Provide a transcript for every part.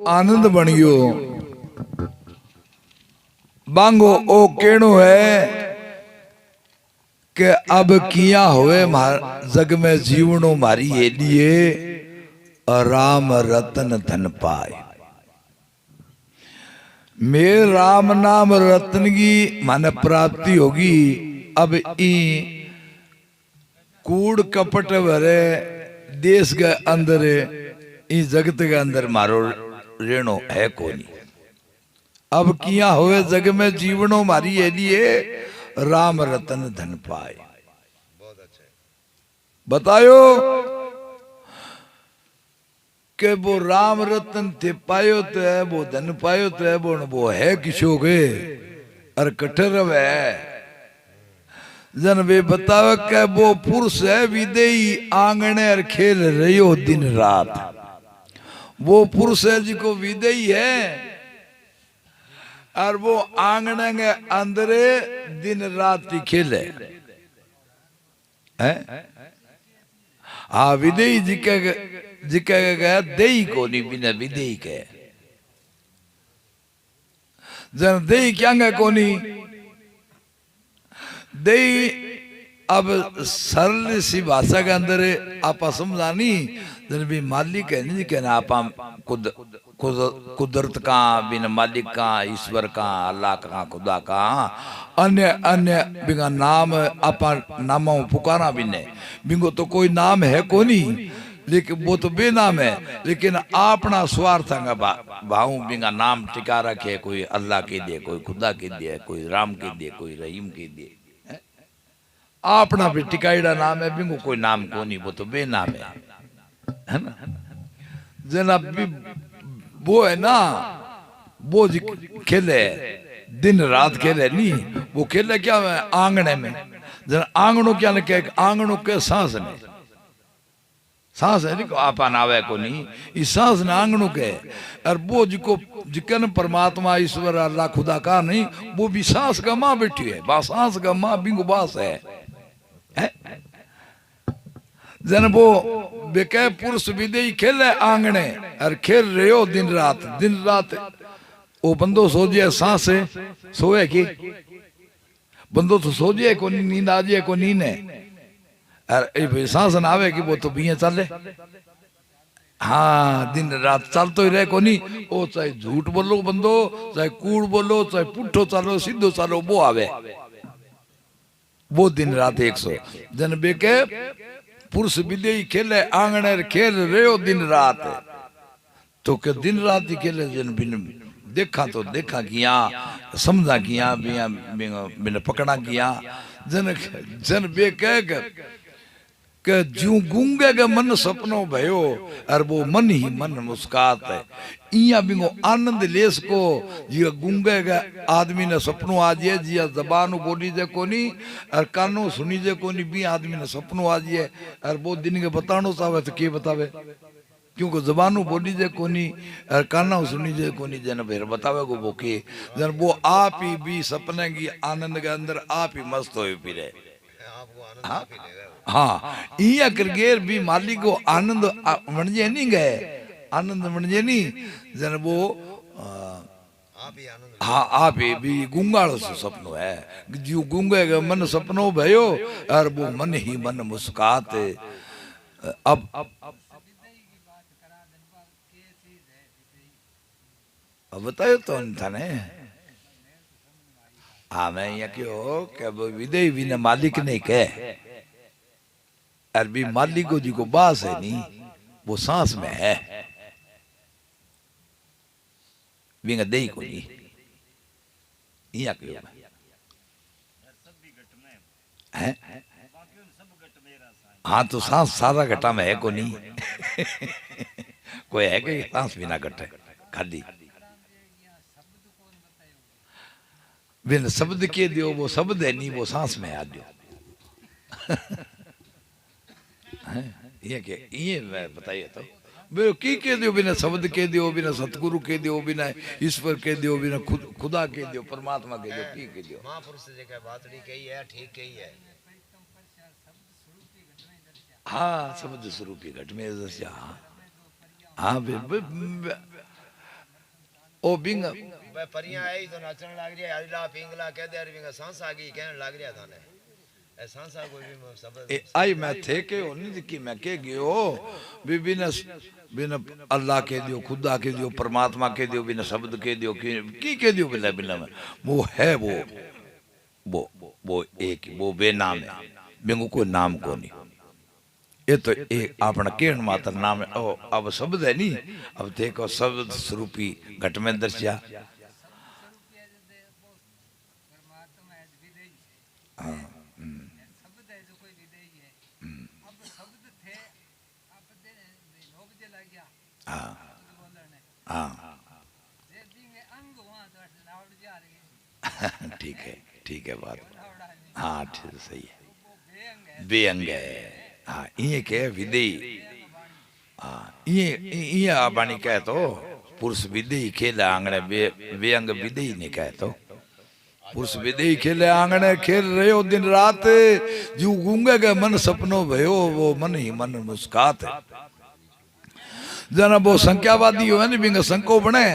आनंद बनियो बांगो ओ केणो है कि अब किया हुए जग में जीवनो मारी ये लिए राम रतन धन पाए। मेरे राम नाम रत्न की माने प्राप्ति होगी। अब ई कूड़ कपट भरे देश के अंदर इस जगत के अंदर मारो रेणो है कोनी। अब किया हुए जग में जीवनो मारी ये लिए राम रतन धन पाए। बतायो कि वो राम रतन थे पायो तो है, वो धन पायो तो है, वो है किसो के और कठर है जन वे बतावे के वो पुरुष है विदेही आंगने और खेल रहियो दिन रात। वो पुरुष है जिको विदेही है और वो आंगने के अंदर दिन रात खेले है। हाँ विदेही जिके गया देही को नहीं बिना विदेही के जन देही क्या गे कोनी देही। अब सरल सी भाषा के अंदर आप समझानी जन भी मालिक है नहीं कहना आप कुदरत का बिन मालिक का ईश्वर का अल्लाह का खुदा का अन्य अन्य बिना नाम आप नामों पुकारा बिने बिंगो तो कोई नाम है को नहीं लेकिन वो तो बेनाम है। लेकिन अपना स्वार्थ भाव बिना नाम टिका रखे कोई अल्लाह के दिए कोई खुदा के दिए कोई राम के दिए कोई रहीम के दिए अपना भी टिकाईड़ा नाम है बिंगो कोई नाम को नहीं वो तो बेनाम है ना। जनाब भी वो है ना वो खेले दिन रात खेले नहीं वो खेले क्या है आंगने में जरा आंगनों क्या लिखे आंगनों के सांस में सांस है नहीं आपा नावे को नहीं इस सांस ने आंगनों के और वो जिको जिकन परमात्मा ईश्वर अल्लाह खुदा का नहीं वो भी सांस का माँ बैठी है बा सांस का माँ बिंगो बास है जन वो बेके पुरुष विदेही खेले आंगने और खेल रहे हो दिन रात वो बंदो सो जाए सांस है सोए की बंदो तो सो जाए को नींद आ जाए को नींद है और सांस ना आवे कि वो तो बिया चले। हाँ दिन रात चलते ही रहे को नहीं वो चाहे झूठ बोलो बंदो चाहे कूड़ बोलो चाहे पुट्ठो चलो सीधो चलो वो आवे वो दिन रात 100 जन बेके पुरुष विदेही खेले आंगने खेल रहे हो दिन रात तो के दिन रात ही खेले जन बिन देखा तो देखा किया समझा किया बिन पकड़ा किया जन बेके के जू गूंगे के मन सपनो भयो और वो मन ही मन मुस्कात है इया बिंगो आनंद लेस को जी गूंगे के आदमी ने सपनो आ जाए जिया जबान बोली जे कोनी और कानो सुनी जे कोनी भी आदमी ने सपनो आ जाए और वो दिन के बतानो चाहे तो के बतावे क्योंकि जबानू बोली जे कोनी और काना सुनी जे कोनी जन फिर बतावे को वो के जन वो आप ही भी सपने की आनंद के अंदर आप ही मस्त हो फिरे। हाँ हाँ इया करगेर भी मालिक को आनंद मनजे नहीं गए आनंद मनजे नहीं जन वो हाँ आप भी गूंगाड़ो से सपनो है जो गूंगे का मन सपनो भयो और वो मन ही मन मुस्कात। अब बतायो तो था ने हाँ मैं यहाँ क्यों क्या विदेही बिना मालिक नहीं कहे अरबी मालिक जी को बास है नहीं वो सांस में है बिना दही को नहीं यहाँ क्यों है हाँ तो सांस सारा घटा में है को नहीं कोई है कि सांस बिना घटे खाली बिन शब्द के दियो वो शब्द है नहीं वो सांस में आ दियो ये के ये बताइए तो बिना की के दियो बिना शब्द के दियो बिना सतगुरु के दियो बिना ईश्वर के दियो बिना खुदा के दियो परमात्मा के दियो की के दियो महापुरुष जी के बातड़ी कही है ठीक कही है। हाँ शब्द स्वरूपी घट में हाँ ओ बिंग भाई परियां आई तो नाचन लाग रही अजला पिंगला कह दे अरे बिंगा सांसा की कहने लाग रहा था ने ए सांसा कोई भी शब्द आई मैं थे के हो नहीं कि मैं के गयो बिना बिना अल्लाह के दियो खुदा के दियो परमात्मा के दियो बिना शब्द के दियो की के दियो बिना बिना में वो है वो एक वो बेनाम है बिंगो कोई नाम को नहीं ये तो एक अपना केण मात्र नाम है ओ अब शब्द है नहीं अब देखो शब्द स्वरूपी घट में दर्शिया हाँ हाँ ठीक है बात हाँ ठीक सही है बेअंग है हाँ ये के विदेही हाँ ये बाणी कह तो पुरुष विदेही खेले आंगणे बेअंग विदेही नहीं कह तो पुरुष विदेही खेले आंगणे खेल रहे हो दिन रात जो गूंगे के मन सपनों भयो वो मन ही मन मुस्कात है जना वो संख्यावादी हो नहीं बिंग संको बने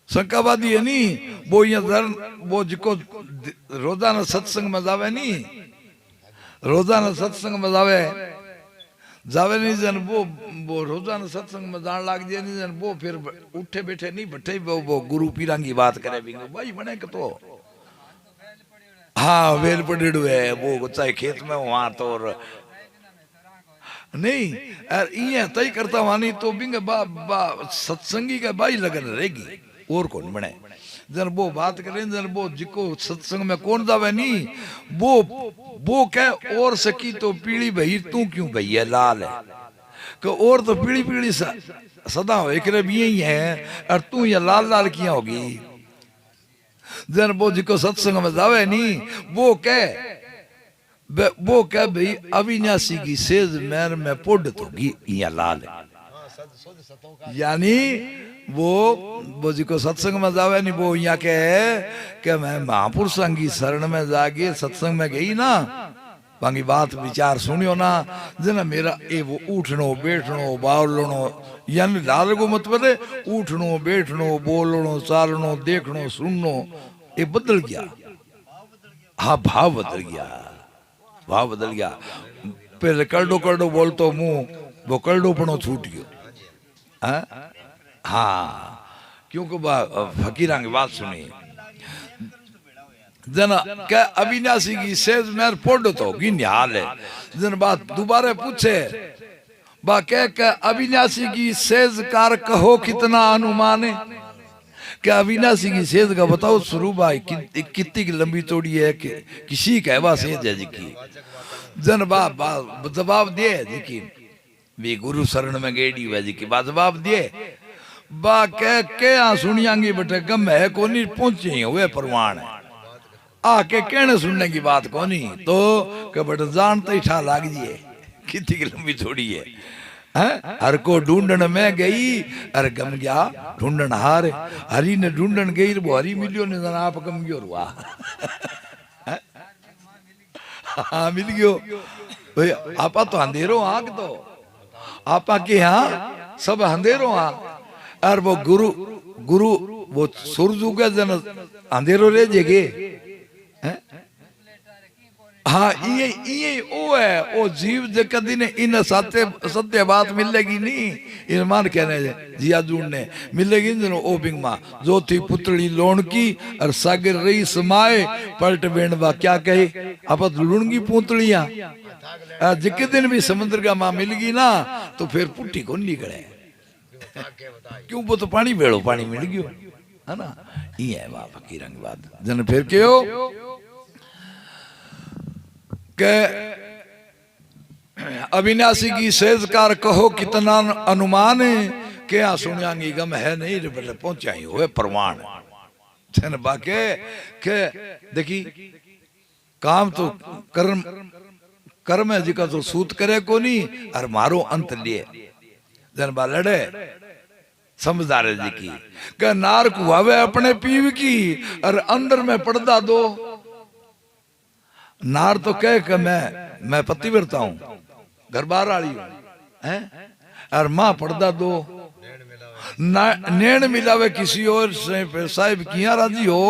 संख्यावादी है नहीं वो ये वो जिको रोजाना सत्संग में जावे नहीं रोजाना सत्संग में जावे नहीं जन वो रोजाना सत्संग में जान लाग जाए नहीं जन वो फिर उठे बैठे नहीं बैठे वो गुरु पीरा की बात करे बिंग भाई बने के तो हाँ वेल पड़ेड़ू है वो चाहे खेत में वहां तो नहीं यार ये तय करता वानी तो बिंग सत्संगी का बाई लगन रहेगी और कौन बने जन वो बात करें जन वो जिको सत्संग में कौन जावे नहीं वो कह और सकी तो पीली भई तू क्यों भैया लाल है कि और तो पीली पीली सदा हो एक यही है और तू ये लाल लाल किया होगी जन वो जिको सत्संग में जावे नहीं वो कह भाई अविनाशी की सेज मैर में पोड तो या लाल है यानी वो जिको सत्संग में जावे नहीं वो यहाँ के कि मैं महापुरुषों की शरण में जाके सत्संग में गई ना बाकी बात विचार सुनियो ना जना मेरा ए वो उठनो बैठनो बावलनो यानी लाल को मतलब है उठनो बैठनो बोलनो चालनो देखनो सुननो ये बदल गया हाँ भाव बदल गया पहले करडो बोलतो मुंह वो करडोपनो छूट गयो हाँ क्योंकि फकीरा की बात सुनी जना क्या अविनाशी की सेज मेर पोड तो गिन्याल है जन बात दोबारा पूछे बा क्या अविनाशी की सेज कार कहो कितना अनुमान है क्या अविनाशी की सेज का बताओ स्वरूप भाई कितनी लंबी चौड़ी है कि किसी कहवा सेज है जी की जन जवाब दे जी की वे गुरु शरण में गेड़ी हुआ जी की बात जवाब दिए बा के सुनियांगी बेटे गम है कोनी पहुंचे हुए परवान है आके कहने सुनने की बात कोनी तो के बेटे जानते ही ठा लाग जिए कितनी की लंबी थोड़ी है हर को ढूंढन में गई अरे गम गया ढूंढन हार हरी ने ढूंढन गई वो हरी मिलियो ने जना आप गम गयो रुआ हाँ मिल गयो भाई आपा तो अंधेरो आग तो आपा के यहाँ सब अंधेरो आ और वो गुरु वो सूरज उगे जन अंधेरो ले जेगे हाँ ये ओ है ओ जीव जे कदी ने इन सत्य बात मिलेगी नहीं इन मान कहने जिया जुड़ने मिलेगी जनो ओ बिंग माँ जो थी पुतली लोण की और सागर रही समाए पलट बेणवा क्या कहे आप लुणगी पुतलियां जिके दिन भी समुद्र का माँ मिलगी ना तो फिर पुट्टी को निकले क्यों वो तो पानी बेड़ो पानी मिल गयो है ना ये है वाह फकीर की बात जन फिर क्यों के अविनाशी की सेजकार कहो कितना अनुमान क्या सुनियांगी गम है नहीं रे बल्ले पहुंचाई हुए प्रमाण जन बाके के देखी काम तो कर्म है जिका तो सूत करे को नहीं और मारो अंत लिए जन बा लड़े समझदार जी की के नार कुआवे अपने पीव की और अंदर में पर्दा दो नार तो कह के मैं पतिव्रता हूं घर बार वाली हूं और माँ पर्दा दो नैन मिलावे किसी और से फिर साहिब किया राजी हो।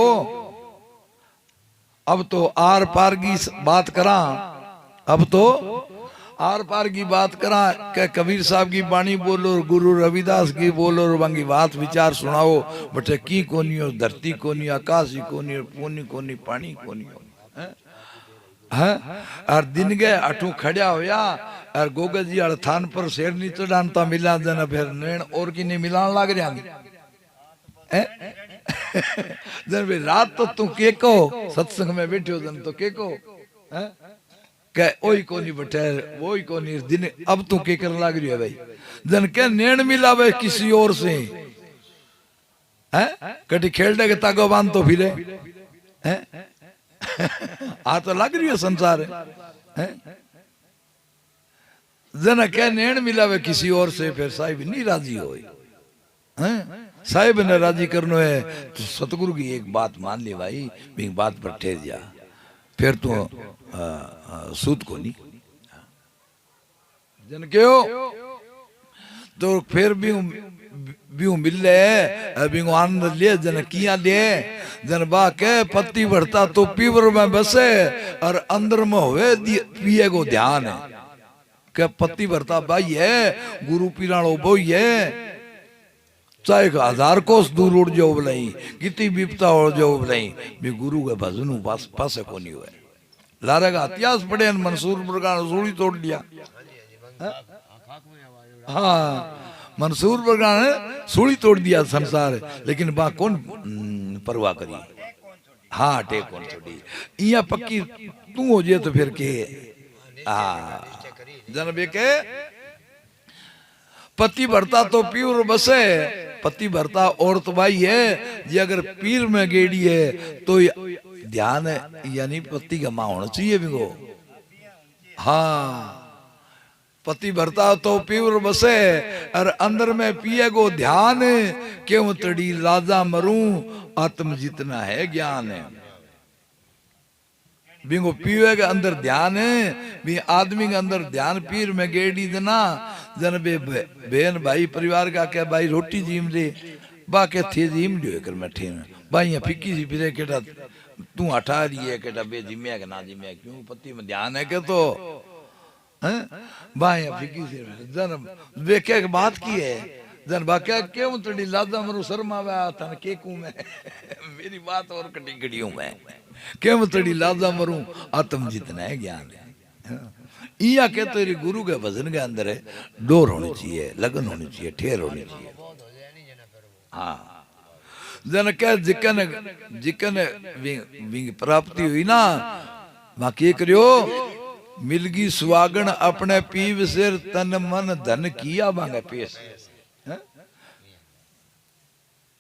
अब तो आर पार की बात करा, अब तो आर पार की बात करा के कबीर साहब की बाणी बोलो, गुरु रविदास की बोलो, और बाकी बात विचार सुनाओ। बटे की कोनी हो, धरती कोनी, आकाश ही कोनी, पूनी कोनी, पानी कोनी हो। और दिन गए अठू खड़ा होया और गोगा जी आड़ थान पर शेर नहीं चढ़ानता मिला देना, फिर नैन और की नहीं मिलान लग रहा जन भाई रात तो तू के को सत्संग में बैठे जन तो के को के ओई कोनी बैठे वोई कोनी दिन, अब तू के करने लग रही है भाई। जन के नैन मिलावे किसी और से हैं, कटी खेलने के ताको बांध तो फिरे हैं आ तो लग रही है संसार है। जन के नैन मिलावे किसी और से फिर साहिब नहीं राजी हो, साहिब ने राजी करनो है तो सतगुरु की एक बात मान ली भाई, एक बात पर ठहर जा, फिर तू सूत को नहीं जन के हो तो फिर भी मिल ले आनंद ले जन किया ले जन बा के पत्ती बढ़ता तो पीवर में बसे और अंदर में हुए पिए को ध्यान है के पत्ती भरता भाई है गुरु पीराणो बोई है, चाहे 1000 कोस दूर उड़ जाओ बोलाई, कितनी विपता हो जाओ बोलाई, भी गुरु के भजन पास को नहीं हुए। लारे का इतिहास पढ़े मंसूर बरगान सूली तोड़ लिया, हाँ मंसूर बरगान सूली तोड़ दिया संसार, लेकिन बा कौन परवाह करी, हाँ टेक कौन छोड़ी इया पक्की तू हो जाए तो फिर के जन बेके पति भरता तो पीर बसे, पति भरता और तो भाई है ये अगर पीर में गेड़ी है तो ध्यान यानी पति का मां होना चाहिए बिगो, हाँ पति भरता तो पीर बसे और अंदर में पिए को ध्यान, क्यों तड़ी राजा मरूं आत्म जितना है ज्ञान है। बिंगो पीवे के अंदर ध्यान है, भी आदमी के अंदर ध्यान पीर में गेड़ी देना जन बे बहन भाई परिवार का क्या भाई रोटी जीम ले बा के थे जीम लियो कर मैं ठे में भाई फिक्की सी फिरे केटा तू हटा रही है केटा बे जिम्या के ना जिम्या क्यों पति में ध्यान है के तो हैं भाई फिक्की सी जन देखे के बात की है जन बाक्या क्यों तड़ी लादा मरु शर्मावा तन के कू मैं मेरी बात और कटी कटी हूं मैं क्यों तड़ी लादा मरू आत्म जितना है ज्ञान है। इया के तेरी गुरु के भजन के अंदर है डोर होनी चाहिए, लगन होनी चाहिए, ठेर होनी चाहिए। हाँ जन क्या जिकन जिकन विंग प्राप्ति हुई ना वहां के करियो मिलगी सुवागन अपने पीव सिर तन मन धन किया मांगे पेश,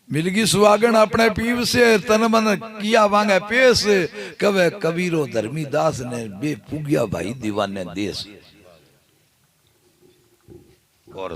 मिलगी सुवागन अपने पीव से तन मन किया वांगे पेश, कवे कबीरो धर्मी दास ने बे पुगिया भाई दीवाने देश और